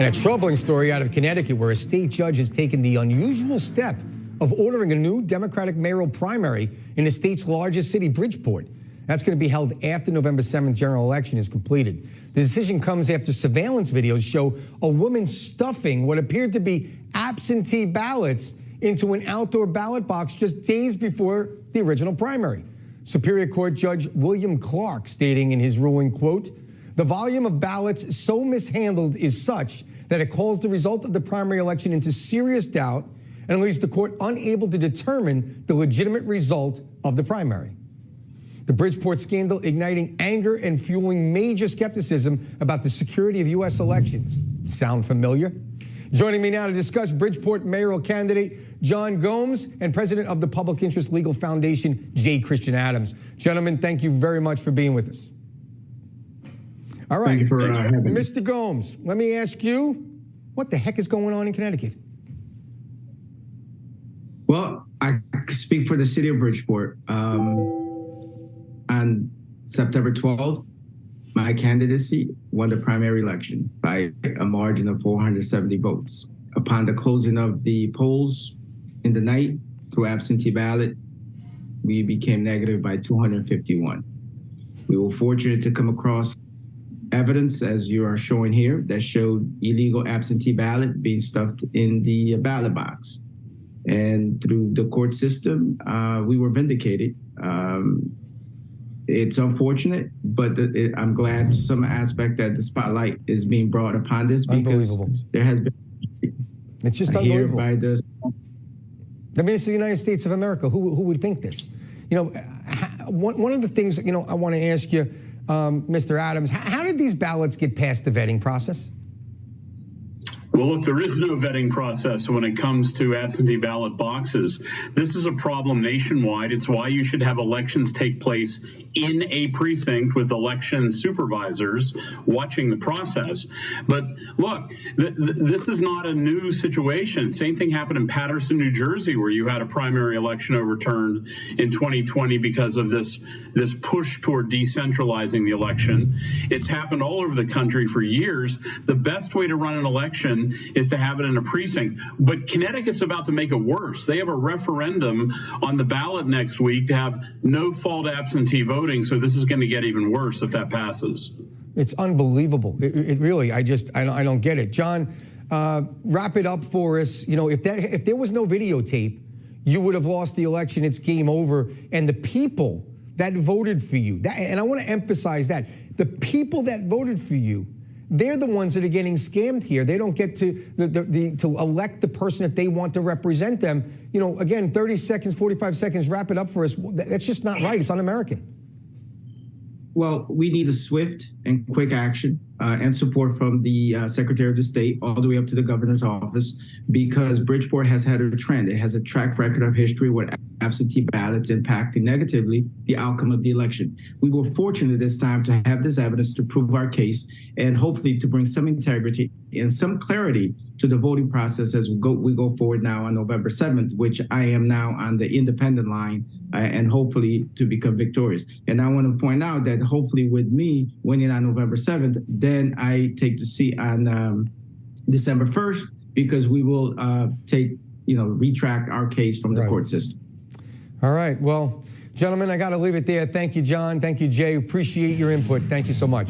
And a troubling story out of Connecticut where a state judge has taken the unusual step of ordering a new Democratic mayoral primary in the state's largest city, Bridgeport. That's going to be held after November 7th general election is completed. The decision comes after surveillance videos show a woman stuffing what appeared to be absentee ballots into an outdoor ballot box just days before the original primary. Superior Court Judge William Clark stating in his ruling, quote, "The volume of ballots so mishandled is such that it calls the result of the primary election into serious doubt and leaves the court unable to determine the legitimate result of the primary." The Bridgeport scandal igniting anger and fueling major skepticism about the security of U.S. elections. Sound familiar? Joining me now to discuss Bridgeport mayoral candidate John Gomes and president of the Public Interest Legal Foundation, J. Christian Adams. Gentlemen, thank you very much for being with us. All right, thank you for having me. Mr. Gomes, let me ask you, what the heck is going on in Connecticut? Well, I speak for the city of Bridgeport. On September 12th, my candidacy won the primary election by a margin of 470 votes. Upon the closing of the polls in the night through absentee ballot, we became negative by 251. We were fortunate to come across evidence, as you are showing here, that showed illegal absentee ballot being stuffed in the ballot box. And through the court system, we were vindicated. It's unfortunate, but I'm glad to some aspect that the spotlight is being brought upon this, because there has been. It's just unbelievable. By the, I mean, it's the United States of America. Who would think this? You know, one of the things, you know, I want to ask you, Mr. Adams, how did these ballots get past the vetting process? Well, look, there is no vetting process when it comes to absentee ballot boxes. This is a problem nationwide. It's why you should have elections take place in a precinct with election supervisors watching the process. But look, this is not a new situation. Same thing happened in Paterson, New Jersey, where you had a primary election overturned in 2020 because of this push toward decentralizing the election. It's happened all over the country for years. The best way to run an election is to have it in a precinct. But Connecticut's about to make it worse. They have a referendum on the ballot next week to have no-fault absentee voting, so this is going to get even worse if that passes. It's unbelievable. It really, I don't get it. John, wrap it up for us. You know, if there was no videotape, you would have lost the election. It's game over. And the people that voted for you, and I want to emphasize that, the people that voted for you, they're the ones that are getting scammed here. They don't get to elect the person that they want to represent them. You know, again, 30 seconds, 45 seconds, wrap it up for us. That's just not right. It's un-American. Well, we need a swift and quick action and support from the Secretary of the State all the way up to the governor's office, because Bridgeport has had a trend. It has a track record of history with absentee ballots impacting negatively the outcome of the election. We were fortunate this time to have this evidence to prove our case and hopefully to bring some integrity and some clarity to the voting process as we go forward now on November 7th, which I am now on the independent line and hopefully to become victorious. And I want to point out that hopefully with me winning on November 7th, then I take the seat on December 1st, because we will retract our case from the court system. All right. Well, gentlemen, I got to leave it there. Thank you, John. Thank you, Jay. Appreciate your input. Thank you so much.